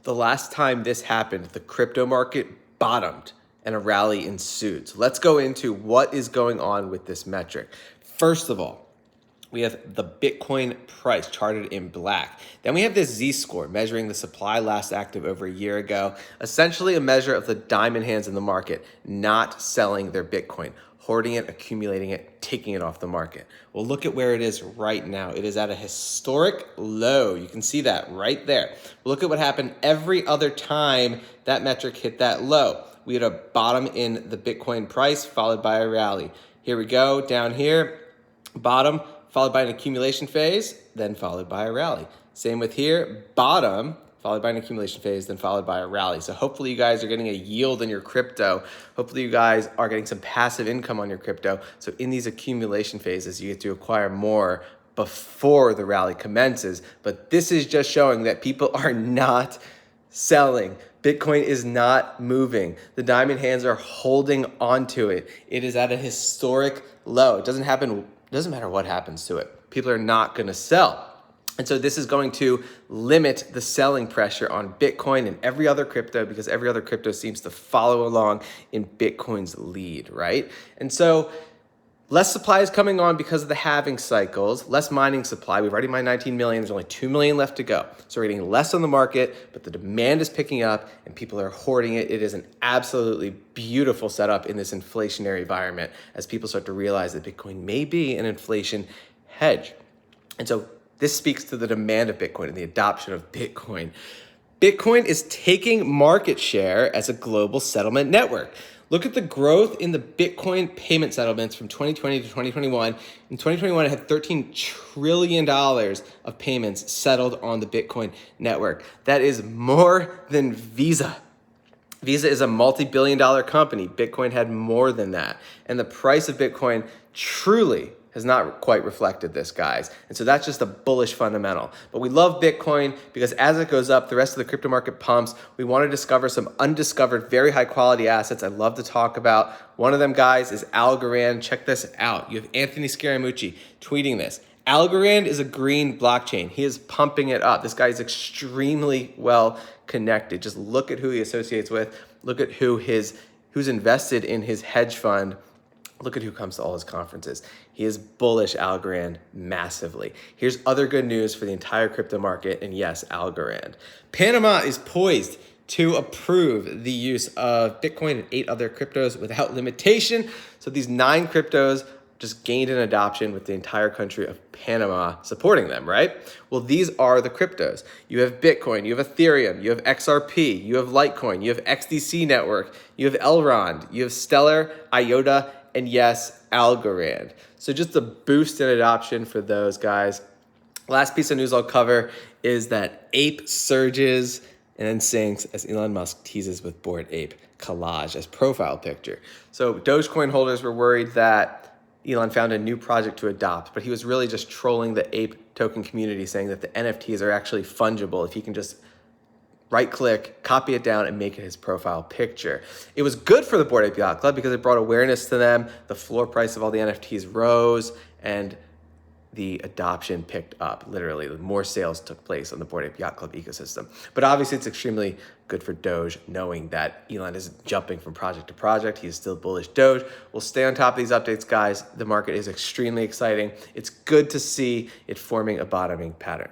The last time this happened, the crypto market bottomed and a rally ensued. So let's go into what is going on with this metric. First of all, we have the Bitcoin price charted in black. Then we have this Z-score measuring the supply last active over a year ago, essentially a measure of the diamond hands in the market not selling their Bitcoin, hoarding it, accumulating it, taking it off the market. Well, look at where it is right now. It is at a historic low. You can see that right there. Look at what happened every other time that metric hit that low. We had a bottom in the Bitcoin price followed by a rally. Here we go, down here, bottom, followed by an accumulation phase, then followed by a rally. Same with here, bottom, followed by an accumulation phase, then followed by a rally. So hopefully you guys are getting a yield in your crypto. Hopefully you guys are getting some passive income on your crypto. So in these accumulation phases, you get to acquire more before the rally commences. But this is just showing that people are not selling. Bitcoin is not moving. The diamond hands are holding onto it. It is at a historic low. It doesn't matter what happens to it. People are not going to sell. And so this is going to limit the selling pressure on Bitcoin and every other crypto, because every other crypto seems to follow along in Bitcoin's lead, right? And so less supply is coming on because of the halving cycles, less mining supply. We've already mined 19 million. There's only 2 million left to go. So we're getting less on the market, but the demand is picking up and people are hoarding it. It is an absolutely beautiful setup in this inflationary environment as people start to realize that Bitcoin may be an inflation hedge. And so this speaks to the demand of Bitcoin and the adoption of Bitcoin. Bitcoin is taking market share as a global settlement network. Look at the growth in the Bitcoin payment settlements from 2020 to 2021. In 2021, it had $13 trillion of payments settled on the Bitcoin network. That is more than Visa. Visa is a multi-billion-dollar company. Bitcoin had more than that. And the price of Bitcoin truly has not quite reflected this, guys. And so that's just a bullish fundamental. But we love Bitcoin because as it goes up, the rest of the crypto market pumps. We want to discover some undiscovered, very high quality assets I love to talk about. One of them, guys, is Algorand. Check this out. You have Anthony Scaramucci tweeting this. Algorand is a green blockchain. He is pumping it up. This guy is extremely well connected. Just look at who he associates with. Look at who's invested in his hedge fund. Look at who comes to all his conferences. He is bullish Algorand massively. Here's other good news for the entire crypto market, and yes, Algorand. Panama is poised to approve the use of Bitcoin and 8 other cryptos without limitation. So these 9 cryptos just gained an adoption with the entire country of Panama supporting them, right? Well, these are the cryptos. You have Bitcoin, you have Ethereum, you have XRP, you have Litecoin, you have XDC Network, you have Algorand, you have Stellar, IOTA, and yes, Algorand. So just a boost in adoption for those guys. Last piece of news I'll cover is that Ape surges and then sinks as Elon Musk teases with Bored Ape collage as profile picture. So Dogecoin holders were worried that Elon found a new project to adopt, but he was really just trolling the Ape token community, saying that the NFTs are actually fungible if he can just right-click, copy it down, and make it his profile picture. It was good for the Bored Ape Yacht Club because it brought awareness to them. The floor price of all the NFTs rose, and the adoption picked up. Literally, more sales took place on the Bored Ape Yacht Club ecosystem. But obviously, it's extremely good for Doge, knowing that Elon isn't jumping from project to project. He is still bullish Doge. We'll stay on top of these updates, guys. The market is extremely exciting. It's good to see it forming a bottoming pattern.